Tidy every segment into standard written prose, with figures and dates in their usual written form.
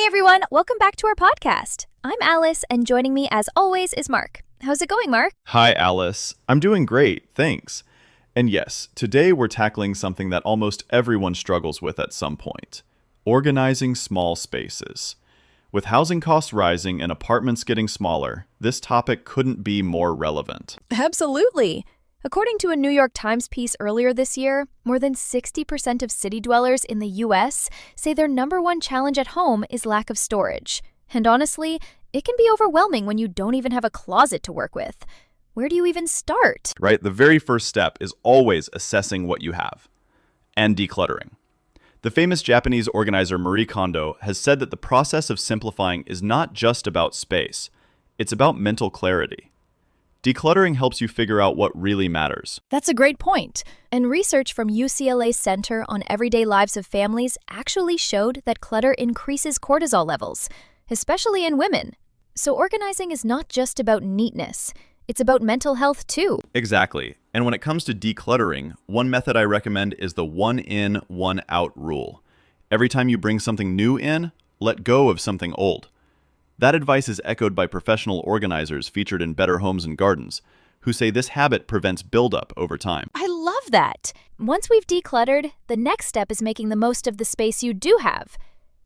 Hey everyone, welcome back to our podcast. I'm Alice, and joining me as always is Mark. How's it going, Mark? Hi, Alice. I'm doing great, thanks. And yes, today we're tackling something that almost everyone struggles with at some point: organizing small spaces. With housing costs rising and apartments getting smaller, this topic couldn't be more relevant. Absolutely. According to a New York Times piece earlier this year, more than 60% of city dwellers in the U.S. say their number one challenge at home is lack of storage. And honestly, it can be overwhelming when you don't even have a closet to work with. Where do you even start? Right? The very first step is always assessing what you have and decluttering. The famous Japanese organizer Marie Kondo has said that the process of simplifying is not just about space, it's about mental clarity. Decluttering helps you figure out what really matters. That's a great point. And research from UCLA's Center on Everyday Lives of Families actually showed that clutter increases cortisol levels, especially in women. So organizing is not just about neatness. It's about mental health too. Exactly. And when it comes to decluttering, one method I recommend is the one in, one out rule. Every time you bring something new in, let go of something old. That advice is echoed by professional organizers featured in Better Homes and Gardens, who say this habit prevents buildup over time. I love that. Once we've decluttered, the next step is making the most of the space you do have.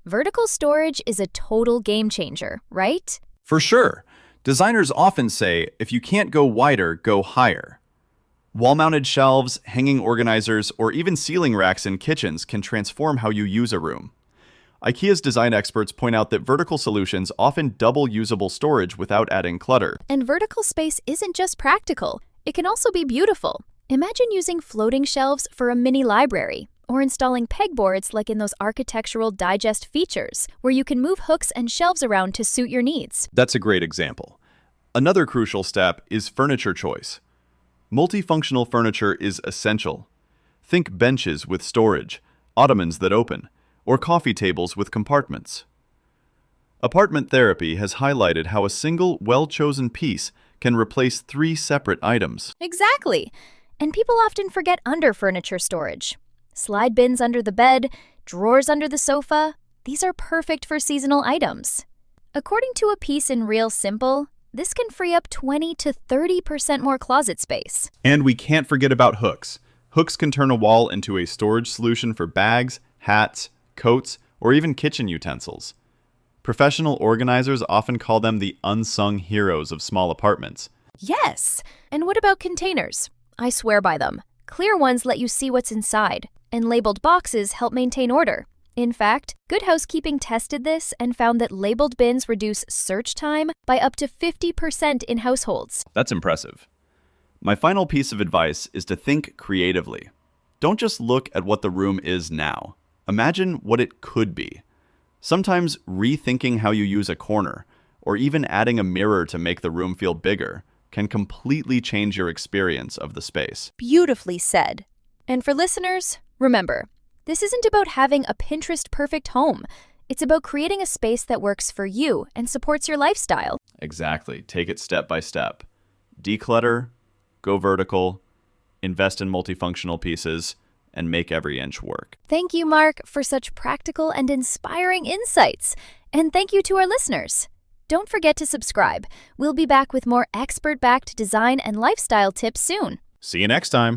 Vertical storage is a total game changer, right? For sure. Designers often say, if you can't go wider, go higher. Wall-mounted shelves, hanging organizers, or even ceiling racks in kitchens can transform how you use a room. IKEA's design experts point out that vertical solutions often double usable storage without adding clutter. And vertical space isn't just practical. It can also be beautiful. Imagine using floating shelves for a mini library, or installing pegboards like in those Architectural Digest features, where you can move hooks and shelves around to suit your needs. That's a great example. Another crucial step is furniture choice. Multifunctional furniture is essential. Think benches with storage, ottomans that open, or coffee tables with compartments. Apartment Therapy has highlighted how a single, well-chosen piece can replace 3 separate items. Exactly. And people often forget under furniture storage. Slide bins under the bed, drawers under the sofa, these are perfect for seasonal items. According to a piece in Real Simple, this can free up 20 to 30% more closet space. And we can't forget about hooks. Hooks can turn a wall into a storage solution for bags, hats, coats, or even kitchen utensils. Professional organizers often call them the unsung heroes of small apartments. Yes! And what about containers? I swear by them. Clear ones let you see what's inside, and labeled boxes help maintain order. In fact, Good Housekeeping tested this and found that labeled bins reduce search time by up to 50% in households. That's impressive. My final piece of advice is to think creatively. Don't just look at what the room is now. Imagine what it could be. Sometimes rethinking how you use a corner, or even adding a mirror to make the room feel bigger, can completely change your experience of the space. Beautifully said. And for listeners, remember, this isn't about having a Pinterest-perfect home. It's about creating a space that works for you and supports your lifestyle. Exactly. Take it step by step. Declutter, go vertical, invest in multifunctional pieces, and make every inch work. Thank you, Mark, for such practical and inspiring insights. And thank you to our listeners. Don't forget to subscribe. We'll be back with more expert-backed design and lifestyle tips soon. See you next time.